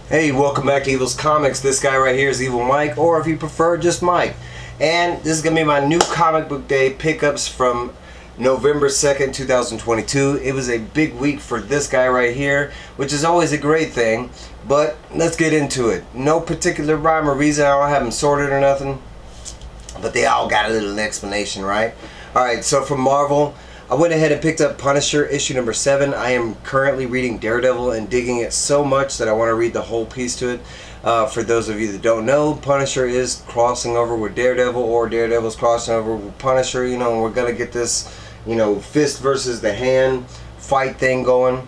Hey, welcome back to Evil's Comics. This guy right here is Evil Mike, or if you prefer, just Mike. And this is going to be my new comic book day pickups from November 2nd, 2022. It was a big week for this guy right here, which is always a great thing. But let's get into it. No particular rhyme or reason. I don't have them sorted or nothing. But they all got a little explanation, right? Alright, so from Marvel, I went ahead and picked up Punisher issue number 7. I am currently reading Daredevil and digging it so much that I want to read the whole piece to it. For those of you that don't know, Punisher is crossing over with Daredevil, or Daredevil's crossing over with Punisher. You know, we're going to get this, you know, fist versus the hand fight thing going.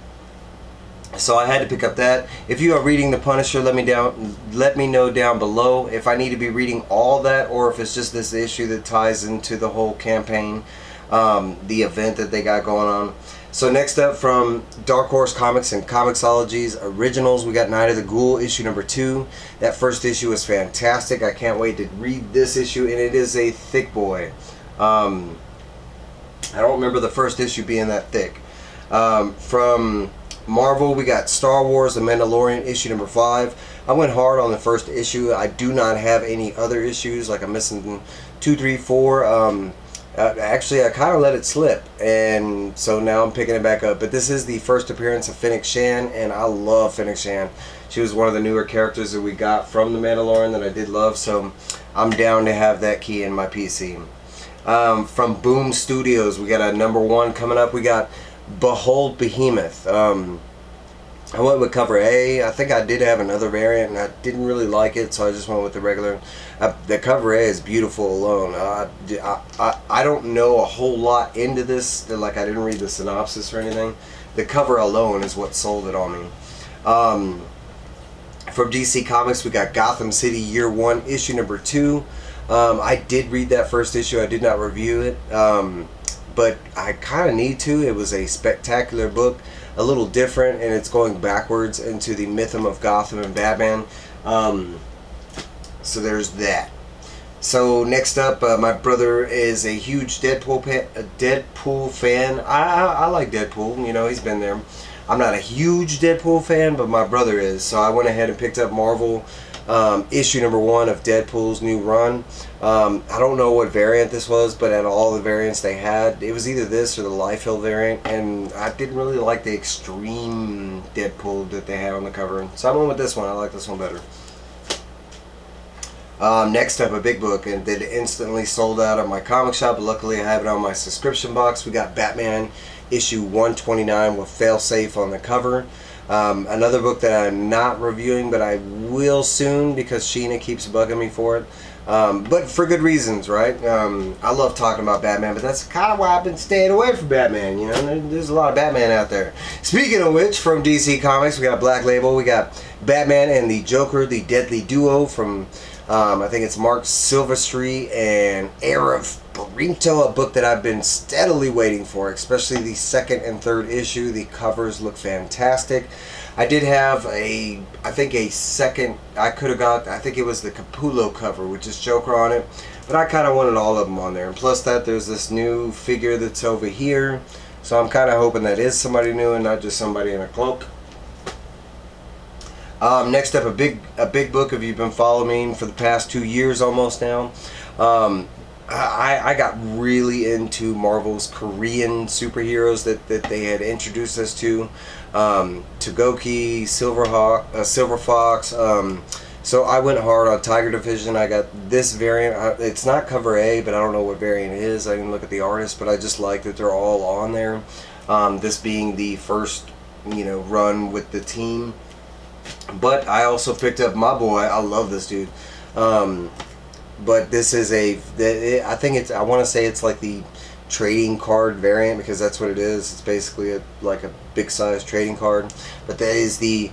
So I had to pick up that. If you are reading the Punisher, let me know down below if I need to be reading all that, or if it's just this issue that ties into the whole campaign. The event that they got going on. So next up, from Dark Horse Comics and Comixology's Originals, we got Night of the Ghoul issue number 2. That first issue was fantastic. I can't wait to read this issue, and it is a thick boy. I don't remember the first issue being that thick. From Marvel, we got Star Wars The Mandalorian issue number 5. I went hard on the first issue. I do not have any other issues, like I'm missing 2, 3, 4. Actually, I kind of let it slip, and so now I'm picking it back up. But this is the first appearance of Fennec Shan, and I love Fennec Shan. She was one of the newer characters that we got from The Mandalorian that I did love, so I'm down to have that key in my PC. From Boom Studios, we got a number 1 coming up. We got Behold Behemoth. I went with cover A. I think I did have another variant, and I didn't really like it, so I just went with the regular. The cover A is beautiful alone. I don't know a whole lot into this. Like, I didn't read the synopsis or anything. The cover alone is what sold it on me. From DC Comics, we got Gotham City Year 1 issue number 2. I did read that first issue. I did not review it, but I kind of need to. It was a spectacular book. A little different, and it's going backwards into the mythos of Gotham and Batman. So there's that. So next up, my brother is a huge Deadpool fan. I like Deadpool, you know, he's been there. I'm not a huge Deadpool fan, but my brother is. So I went ahead and picked up Marvel issue number 1 of Deadpool's new run. I don't know what variant this was, but out of all the variants they had, it was either this or the Liefeld variant, and I didn't really like the extreme Deadpool that they had on the cover. So I went with this one. I like this one better. Next up, a big book, and that instantly sold out at my comic shop, but luckily I have it on my subscription box. We got Batman issue 129 with Failsafe on the cover. Another book that I'm not reviewing, but I will soon because Sheena keeps bugging me for it. But for good reasons, right? I love talking about Batman, but that's kind of why I've been staying away from Batman. You know, there's a lot of Batman out there. Speaking of which, from DC Comics, we got Black Label. We got Batman and the Joker, the Deadly Duo from, I think it's Mark Silvestri and Arav Barrento, a book that I've been steadily waiting for, especially the 2nd and 3rd issue. The covers look fantastic. I did have I think it was the Capullo cover, which is Joker on it, but I kind of wanted all of them on there. And plus that, there's this new figure that's over here, so I'm kind of hoping that is somebody new and not just somebody in a cloak. Next up, a big book. If you've been following me for the past 2 years almost now, I got really into Marvel's Korean superheroes that they had introduced us to. Togoki, Silver Fox. So I went hard on Tiger Division. I got this variant. It's not cover A, but I don't know what variant it is. I didn't look at the artist, but I just like that they're all on there. This being the first, you know, run with the team. But I also picked up my boy. I love this dude. But this is I want to say it's like the trading card variant, because that's what it is. It's basically like a big size trading card. But that is the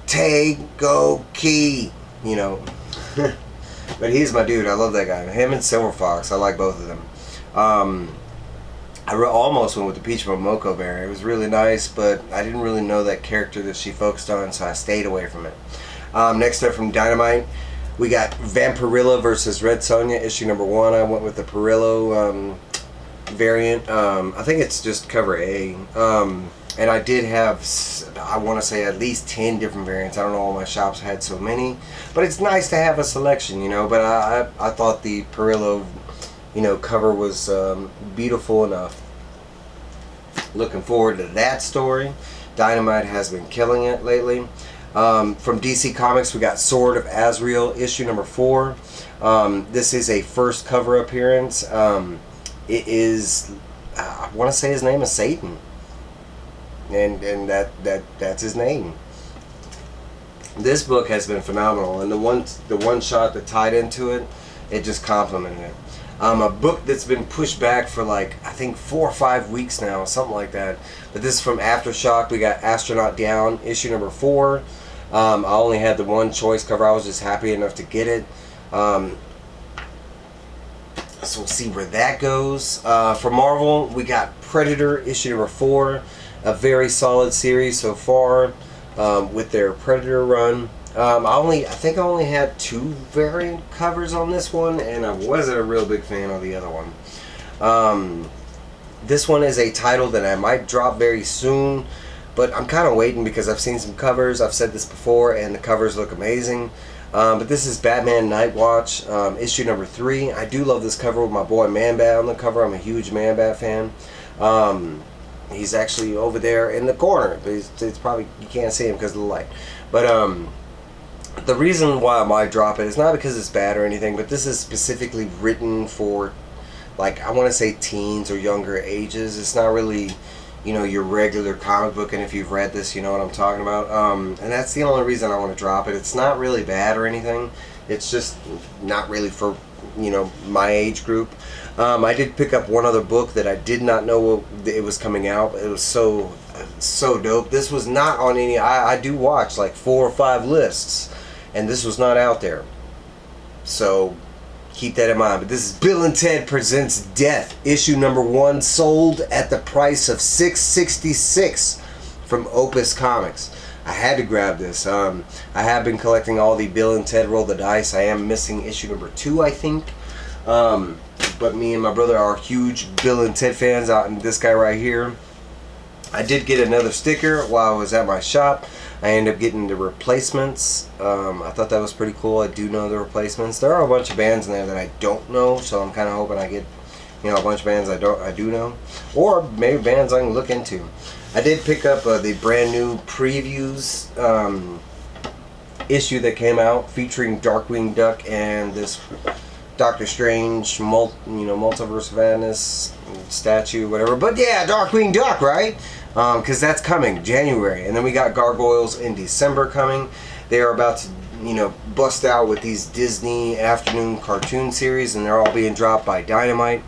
Tagoki, you know. But he's my dude. I love that guy. Him and Silver Fox. I like both of them. I almost went with the Peach Momoko variant. It was really nice, but I didn't really know that character that she focused on, so I stayed away from it. Next up, from Dynamite, we got Vampirilla versus Red Sonja issue number 1. I went with the Perillo variant. I think it's just cover A. And I did have I want to say at least 10 different variants. I don't know, all my shops had so many, but it's nice to have a selection, you know. But I thought the Perillo, you know, cover was beautiful enough. Looking forward to that story. Dynamite has been killing it lately. From DC Comics, we got Sword of Azrael, issue number 4. This is a first cover appearance. It is, I want to say his name is Satan, and that's his name. This book has been phenomenal, and the one shot that tied into it, it just complimented it. A book that's been pushed back for like, I think 4 or 5 weeks now, something like that. But this is from Aftershock. We got Astronaut Down, issue number 4. I only had the one choice cover. I was just happy enough to get it. So we'll see where that goes. For Marvel, we got Predator, issue number 4. A very solid series so far with their Predator run. I think I only had 2 variant covers on this one, and I wasn't a real big fan of the other one. This one is a title that I might drop very soon, but I'm kind of waiting because I've seen some covers. I've said this before, and the covers look amazing. But this is Batman Night Watch, issue number 3. I do love this cover with my boy Man-Bat on the cover. I'm a huge Man-Bat fan. He's actually over there in the corner, but it's probably, you can't see him because of the light. But the reason why I might drop it is not because it's bad or anything, but this is specifically written for, like, I want to say teens or younger ages. It's not really, you know, your regular comic book, and if you've read this, you know what I'm talking about. And that's the only reason I want to drop it. It's not really bad or anything. It's just not really for, you know, my age group. I did pick up one other book that I did not know it was coming out. It was so dope. This was not on any, I do watch like 4 or 5 lists, and this was not out there. So keep that in mind. But this is Bill and Ted Presents Death, issue number 1, sold at the price of $6.66 from Opus Comics. I had to grab this. I have been collecting all the Bill and Ted Roll the Dice. I am missing issue number 2, I think. But me and my brother are huge Bill and Ted fans. And this guy right here, I did get another sticker while I was at my shop. I ended up getting the replacements. I thought that was pretty cool. I do know the replacements. There are a bunch of bands in there that I don't know, so I'm kind of hoping I get, you know, a bunch of bands I do know, or maybe bands I can look into. I did pick up the brand new previews issue that came out featuring Darkwing Duck and this Doctor Strange, Multiverse of Madness statue, whatever. But yeah, Darkwing Duck, right? Because that's coming January, and then we got Gargoyles in December coming. They are about to, you know, bust out with these Disney afternoon cartoon series, and they're all being dropped by Dynamite.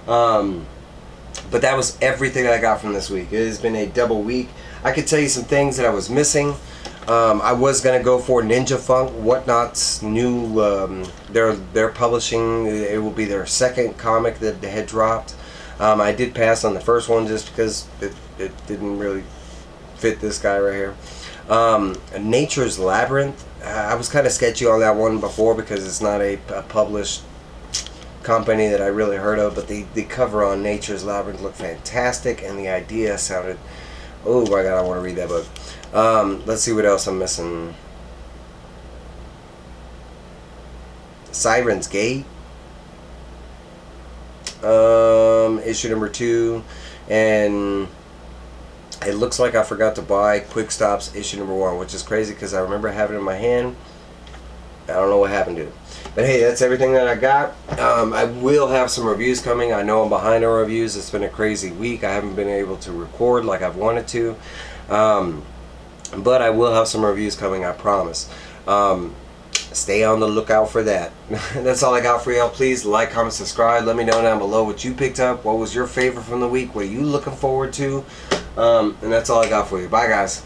But that was everything I got from this week. It has been a double week. I could tell you some things that I was missing. I was gonna go for Ninja Funk Whatnot's new. They're publishing. It will be their second comic that they had dropped. I did pass on the first one just because it didn't really fit this guy right here. Nature's Labyrinth. I was kind of sketchy on that one before because it's not a published company that I really heard of, but the cover on Nature's Labyrinth looked fantastic, and the idea sounded, oh my god, I want to read that book. Let's see what else I'm missing. Siren's Gate, issue number 2, and it looks like I forgot to buy Quick Stop's issue number 1, which is crazy because I remember having it in my hand. I don't know what happened to it. But hey, that's everything that I got. I will have some reviews coming. I know I'm behind on reviews. It's been a crazy week. I haven't been able to record like I've wanted to. But I will have some reviews coming, I promise. Stay on the lookout for that. That's all I got for y'all. Please like, comment, subscribe. Let me know down below what you picked up. What was your favorite from the week? What are you looking forward to? And that's all I got for you. Bye, guys.